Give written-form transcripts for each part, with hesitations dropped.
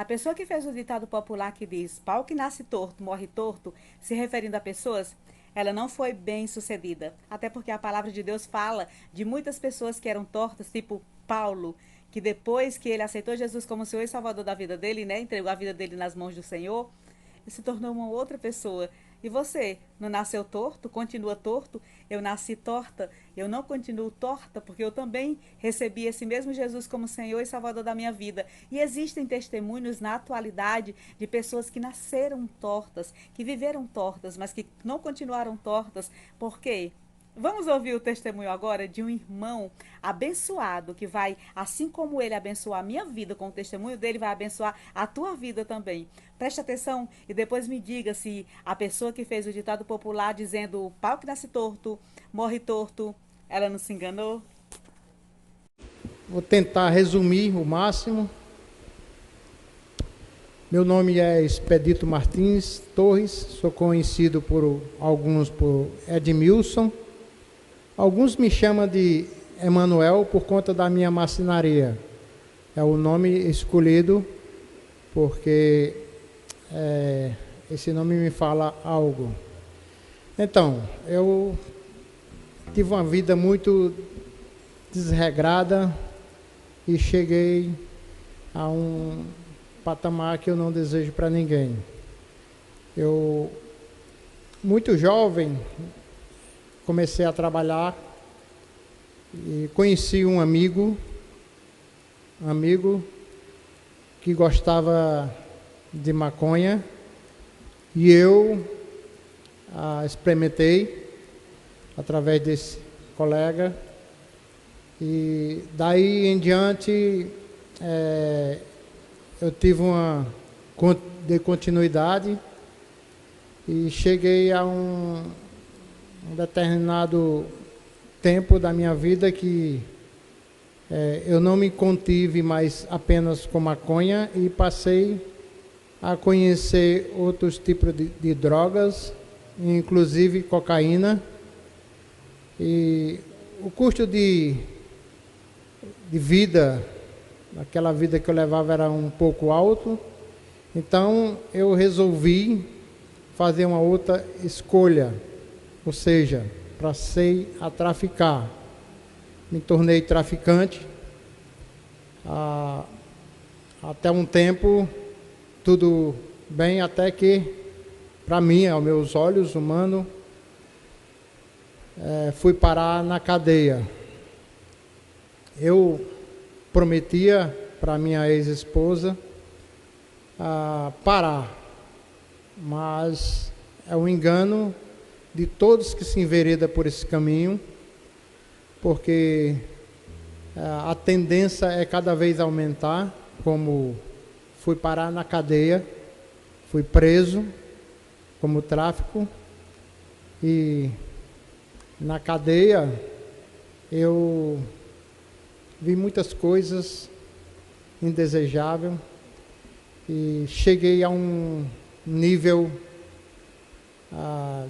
A pessoa que fez o ditado popular que diz pau que nasce torto, morre torto, se referindo a pessoas, ela não foi bem sucedida. Até porque a palavra de Deus fala de muitas pessoas que eram tortas, tipo Paulo, que depois que ele aceitou Jesus como Senhor e Salvador da vida dele, né, entregou a vida dele nas mãos do Senhor, ele se tornou uma outra pessoa. E você não nasceu torto, continua torto? Eu nasci torta, eu não continuo torta, porque eu também recebi esse mesmo Jesus como Senhor e Salvador da minha vida. E existem testemunhos na atualidade de pessoas que nasceram tortas, que viveram tortas, mas que não continuaram tortas. Por quê? Vamos ouvir o testemunho agora de um irmão abençoado que vai, assim como ele abençoou a minha vida com o testemunho dele, vai abençoar a tua vida também. Preste atenção e depois me diga se a pessoa que fez o ditado popular dizendo pau que nasce torto, morre torto, ela não se enganou? Vou tentar resumir o máximo. Meu nome é Expedito Martins Torres, sou conhecido por alguns por Edmilson. Alguns me chamam de Emanuel por conta da minha marcenaria. É o nome escolhido porque esse nome me fala algo. Então, eu tive uma vida muito desregrada e cheguei a um patamar que eu não desejo para ninguém. Eu, muito jovem, comecei a trabalhar e conheci um amigo que gostava de maconha e eu experimentei através desse colega e daí em diante eu tive uma de continuidade e cheguei a um determinado tempo da minha vida que eu não me contive mais apenas com maconha e passei a conhecer outros tipos de drogas, inclusive cocaína. E o custo de vida, aquela vida que eu levava era um pouco alto, então eu resolvi fazer uma outra escolha, ou seja, passei a traficar. Me tornei traficante. Até um tempo, tudo bem, até que, para mim, aos meus olhos humanos, fui parar na cadeia. Eu prometia para minha ex-esposa parar, mas é um engano de todos que se enveredam por esse caminho, porque a tendência é cada vez aumentar. Como fui parar na cadeia, fui preso como tráfico e na cadeia eu vi muitas coisas indesejáveis e cheguei a um nível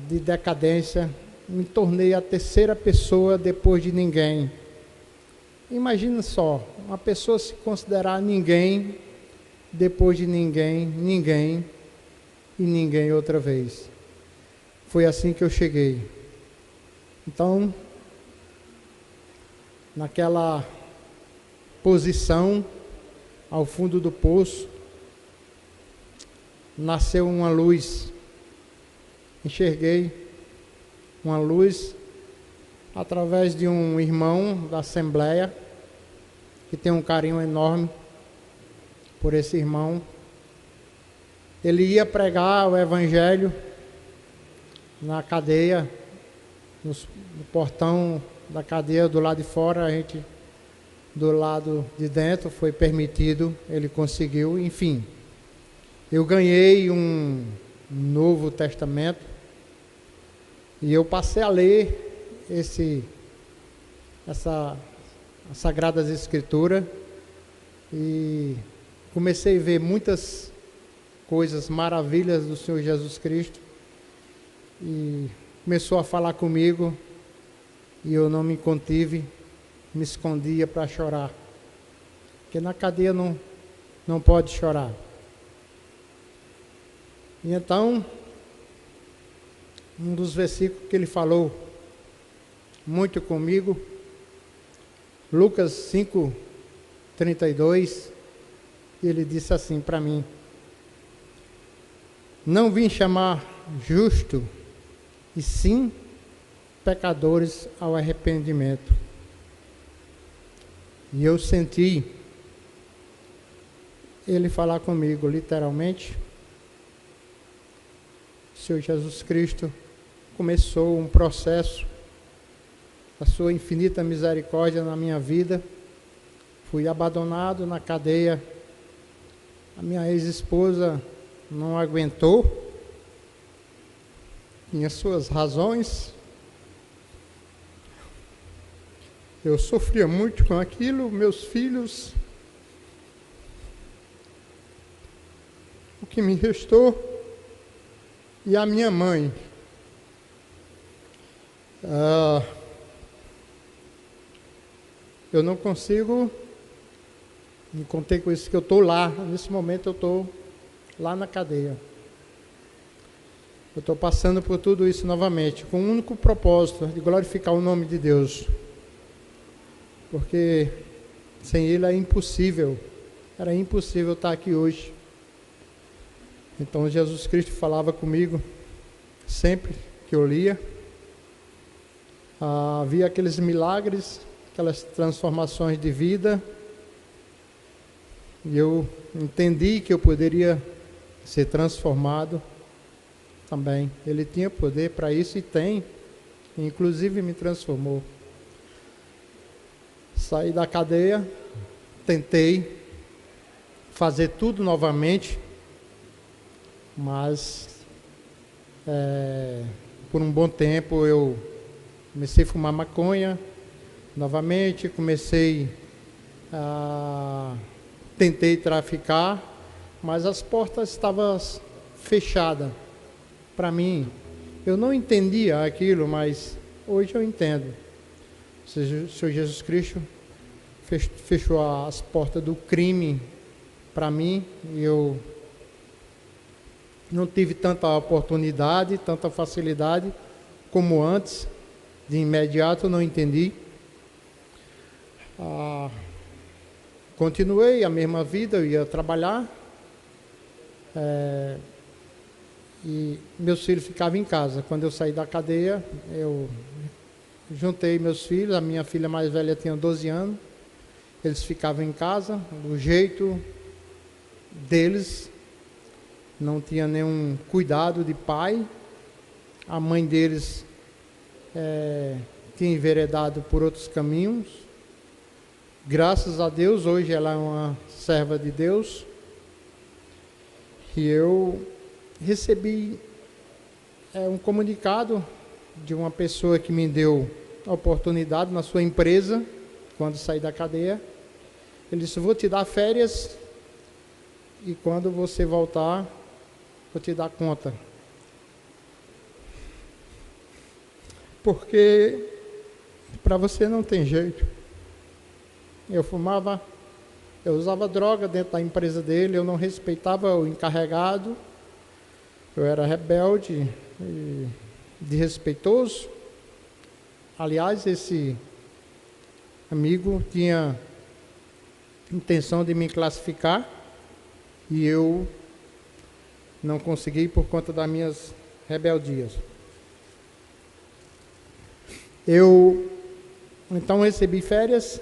de decadência, me tornei a terceira pessoa depois de ninguém. Imagina só, uma pessoa se considerar ninguém, depois de ninguém, ninguém e ninguém outra vez. Foi assim que eu cheguei. Então, naquela posição, ao fundo do poço, nasceu uma luz. Enxerguei uma luz através de um irmão da Assembleia, que tem um carinho enorme por esse irmão. Ele ia pregar o Evangelho na cadeia, no portão da cadeia do lado de fora, a gente do lado de dentro, foi permitido, ele conseguiu, enfim. Eu ganhei um Novo Testamento e eu passei a ler as Sagradas Escrituras e comecei a ver muitas coisas, maravilhas do Senhor Jesus Cristo, e começou a falar comigo e eu não me contive, me escondia para chorar, porque na cadeia não pode chorar. E então, um dos versículos que ele falou muito comigo, Lucas 5:32, ele disse assim para mim: não vim chamar justo, e sim pecadores ao arrependimento. E eu senti ele falar comigo, literalmente. O Senhor Jesus Cristo começou um processo, a sua infinita misericórdia na minha vida. Fui abandonado na cadeia. A minha ex-esposa não aguentou, tinha suas razões. Eu sofria muito com aquilo, meus filhos. O que me restou, e a minha mãe. Eu não consigo, me contei com isso, que eu estou lá, nesse momento eu estou lá na cadeia. Eu estou passando por tudo isso novamente, com um único propósito, de glorificar o nome de Deus. Porque sem Ele é impossível, era impossível estar aqui hoje. Então Jesus Cristo falava comigo, sempre que eu lia. Havia aqueles milagres, aquelas transformações de vida. E eu entendi que eu poderia ser transformado também. Ele tinha poder para isso e tem. Inclusive me transformou. Saí da cadeia, tentei fazer tudo novamente, mas por um bom tempo eu comecei a fumar maconha novamente, tentei traficar, mas as portas estavam fechadas para mim. Eu não entendia aquilo, mas hoje eu entendo. O Senhor Jesus Cristo fechou as portas do crime para mim, e eu não tive tanta oportunidade, tanta facilidade como antes. De imediato eu não entendi. Continuei a mesma vida, eu ia trabalhar, e meus filhos ficavam em casa. Quando eu saí da cadeia, eu juntei meus filhos. A minha filha mais velha tinha 12 anos, eles ficavam em casa, do jeito deles, não tinha nenhum cuidado de pai. A mãe deles tinha enveredado por outros caminhos. Graças a Deus, hoje ela é uma serva de Deus. E eu recebi um comunicado de uma pessoa que me deu a oportunidade na sua empresa, quando saí da cadeia. Ele disse: vou te dar férias, e quando você voltar, vou te dar conta. Porque para você não tem jeito. Eu fumava, eu usava droga dentro da empresa dele, eu não respeitava o encarregado, eu era rebelde e desrespeitoso. Aliás, esse amigo tinha intenção de me classificar e eu não consegui por conta das minhas rebeldias. Eu então recebi férias,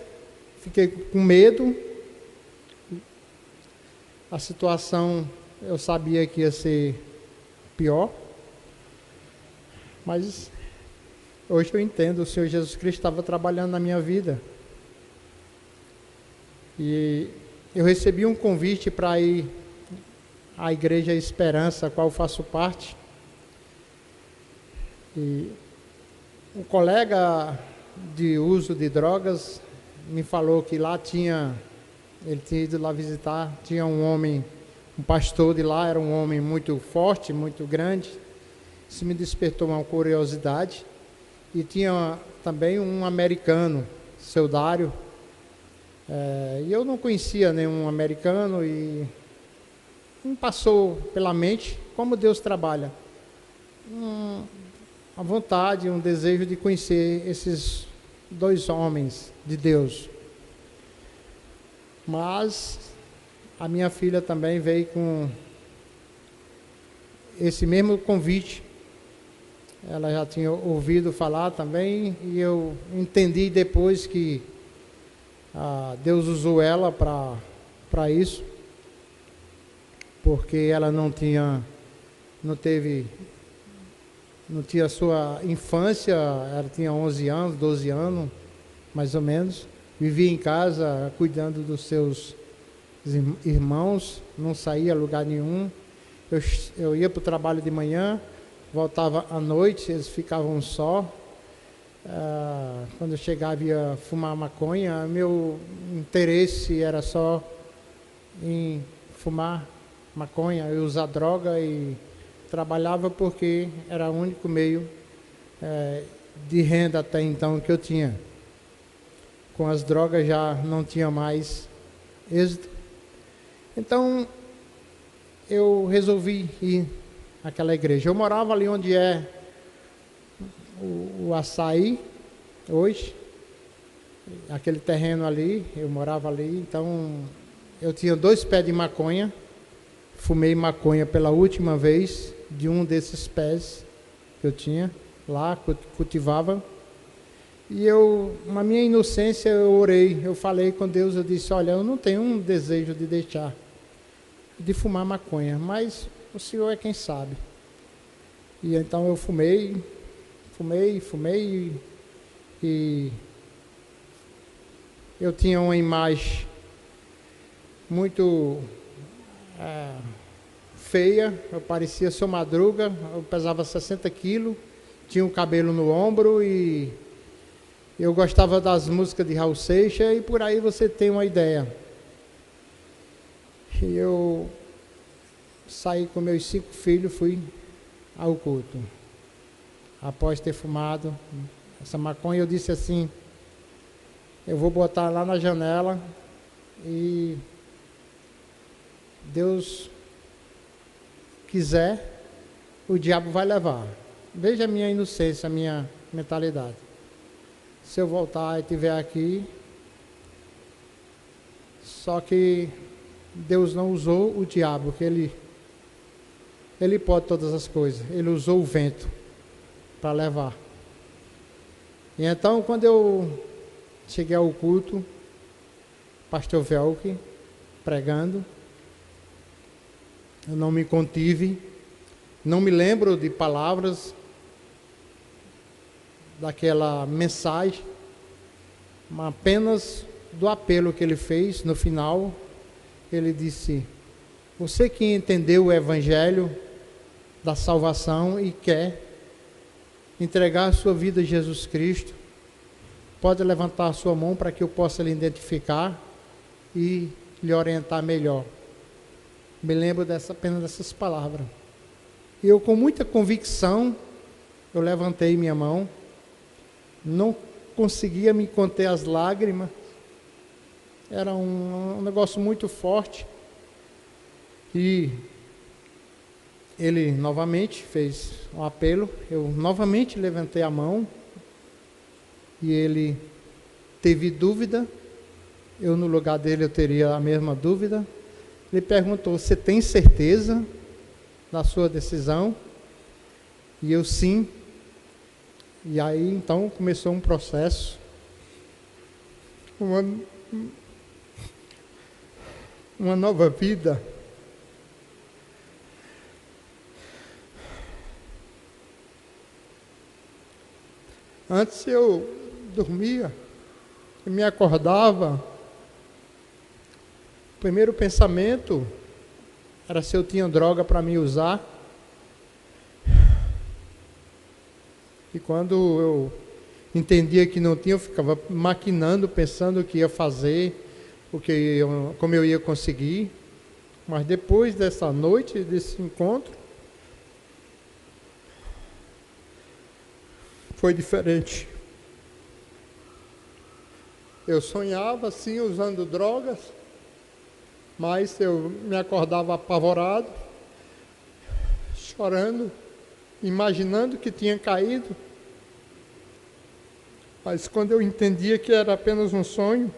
fiquei com medo. A situação eu sabia que ia ser pior, mas hoje eu entendo, o Senhor Jesus Cristo estava trabalhando na minha vida. E eu recebi um convite para ir à Igreja Esperança, a qual faço parte. E um colega de uso de drogas me falou que lá ele tinha ido lá visitar, tinha um homem, um pastor de lá, era um homem muito forte, muito grande. Isso me despertou uma curiosidade. E tinha também um americano, seu Dário. E eu não conhecia nenhum americano, e me passou pela mente como Deus trabalha. A vontade, um desejo de conhecer esses dois homens de Deus. Mas a minha filha também veio com esse mesmo convite. Ela já tinha ouvido falar também, e eu entendi depois que Deus usou ela para isso, porque ela não tinha sua infância, ela tinha 11 anos, 12 anos, mais ou menos, vivia em casa cuidando dos seus irmãos, não saía a lugar nenhum. Eu ia para o trabalho de manhã, voltava à noite, eles ficavam só. Quando eu chegava ia fumar maconha, meu interesse era só em fumar maconha e usar droga, e trabalhava porque era o único meio de renda até então que eu tinha. Com as drogas já não tinha mais êxito. Então eu resolvi ir àquela igreja. Eu morava ali onde é o açaí hoje, aquele terreno ali, eu morava ali. Então eu tinha 2 pés de maconha, fumei maconha pela última vez de um desses pés que eu tinha lá, cultivava. E na minha inocência, eu orei, eu falei com Deus, eu disse: olha, eu não tenho um desejo de deixar de fumar maconha, mas o Senhor é quem sabe. E então eu fumei, e eu tinha uma imagem muito feia, eu parecia Seu Madruga, eu pesava 60 quilos, tinha um cabelo no ombro, e eu gostava das músicas de Raul Seixas, e por aí você tem uma ideia. E eu saí com meus 5 filhos, fui ao culto. Após ter fumado essa maconha, eu disse assim: eu vou botar lá na janela, e Deus quiser, o diabo vai levar. Veja a minha inocência, a minha mentalidade. Se eu voltar e estiver aqui, só que Deus não usou o diabo, que ele pode todas as coisas. Ele usou o vento para levar. E então, quando eu cheguei ao culto, pastor Velke pregando, eu não me contive, não me lembro de palavras daquela mensagem, mas apenas do apelo que ele fez no final. Ele disse: você que entendeu o evangelho da salvação e quer entregar a sua vida a Jesus Cristo, pode levantar a sua mão para que eu possa lhe identificar e lhe orientar melhor. Me lembro apenas dessas palavras. E eu, com muita convicção, eu levantei minha mão, não conseguia me conter as lágrimas, era um negócio muito forte. E ele novamente fez um apelo, eu novamente levantei a mão, e ele teve dúvida, eu no lugar dele eu teria a mesma dúvida. Ele perguntou: você tem certeza da sua decisão? E eu: sim. E aí então começou um processo, uma nova vida. Antes eu dormia e me acordava, o primeiro pensamento era se eu tinha droga para me usar. E quando eu entendia que não tinha, eu ficava maquinando, pensando o que ia fazer, como eu ia conseguir. Mas depois dessa noite, desse encontro, foi diferente. Eu sonhava assim, usando drogas, Mas eu me acordava apavorado, chorando, imaginando que tinha caído. Mas quando eu entendia que era apenas um sonho,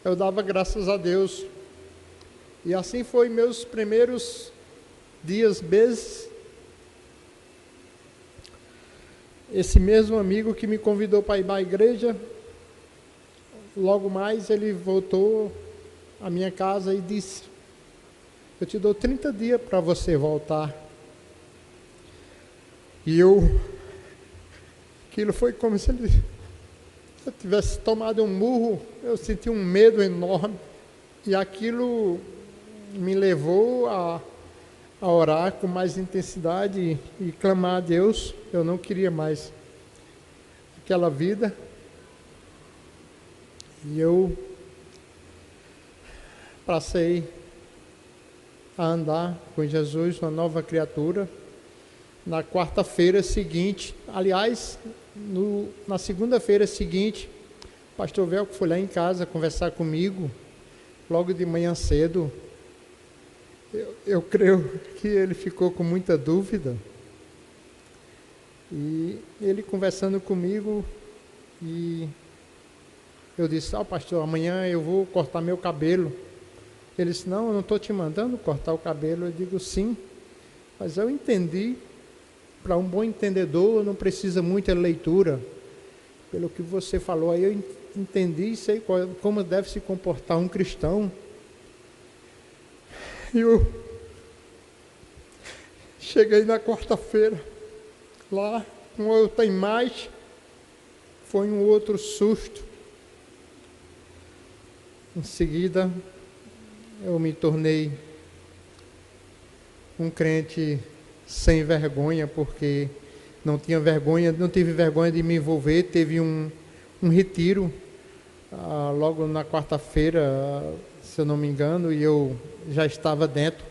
eu dava graças a Deus. E assim foi meus primeiros dias, meses. Esse mesmo amigo que me convidou para ir à igreja, logo mais ele voltou à minha casa e disse: eu te dou 30 dias para você voltar. E aquilo foi como se eu tivesse tomado um murro. Eu senti um medo enorme. E aquilo me levou a orar com mais intensidade e clamar a Deus. Eu não queria mais aquela vida. E eu passei a andar com Jesus, uma nova criatura. Na quarta-feira seguinte, aliás, na segunda-feira seguinte, o pastor Velco foi lá em casa conversar comigo, logo de manhã cedo. Eu creio que ele ficou com muita dúvida. E ele conversando comigo, e eu disse: pastor, amanhã eu vou cortar meu cabelo. Ele disse: não, eu não estou te mandando cortar o cabelo. Eu digo: sim, mas eu entendi. Para um bom entendedor não precisa muita leitura. Pelo que você falou aí, eu entendi e sei como deve se comportar um cristão. E eu cheguei na quarta-feira, lá, uma outra imagem, foi um outro susto. Em seguida, eu me tornei um crente sem vergonha, porque não tive vergonha de me envolver. Teve um retiro, logo na quarta-feira, se eu não me engano, e eu já estava dentro.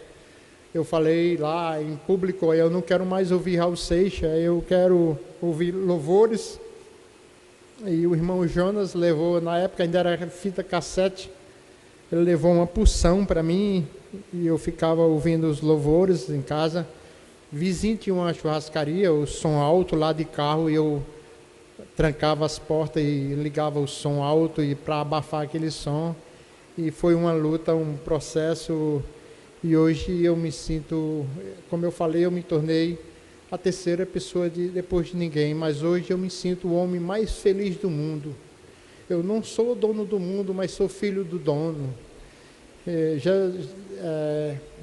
Eu falei lá em público: eu não quero mais ouvir Raul Seixas, eu quero ouvir louvores. E o irmão Jonas levou, na época ainda era fita cassete, ele levou uma porção para mim, e eu ficava ouvindo os louvores em casa. Vizinho tinha uma churrascaria, o som alto lá de carro, e eu trancava as portas e ligava o som alto e para abafar aquele som. E foi uma luta, um processo, e hoje eu me sinto, como eu falei, eu me tornei a terceira pessoa depois de ninguém, mas hoje eu me sinto o homem mais feliz do mundo. Eu não sou o dono do mundo, mas sou filho do dono.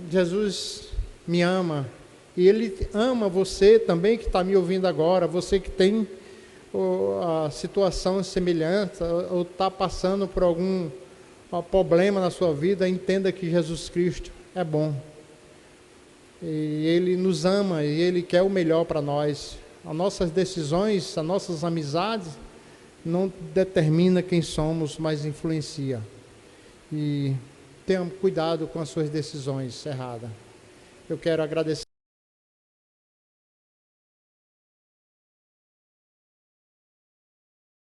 Jesus me ama. E Ele ama você também que está me ouvindo agora, você que tem a situação semelhante ou está passando por algum problema na sua vida. Entenda que Jesus Cristo é bom. E Ele nos ama e Ele quer o melhor para nós. As nossas decisões, as nossas amizades não determina quem somos, mas influencia. E tenha cuidado com as suas decisões erradas. Eu quero agradecer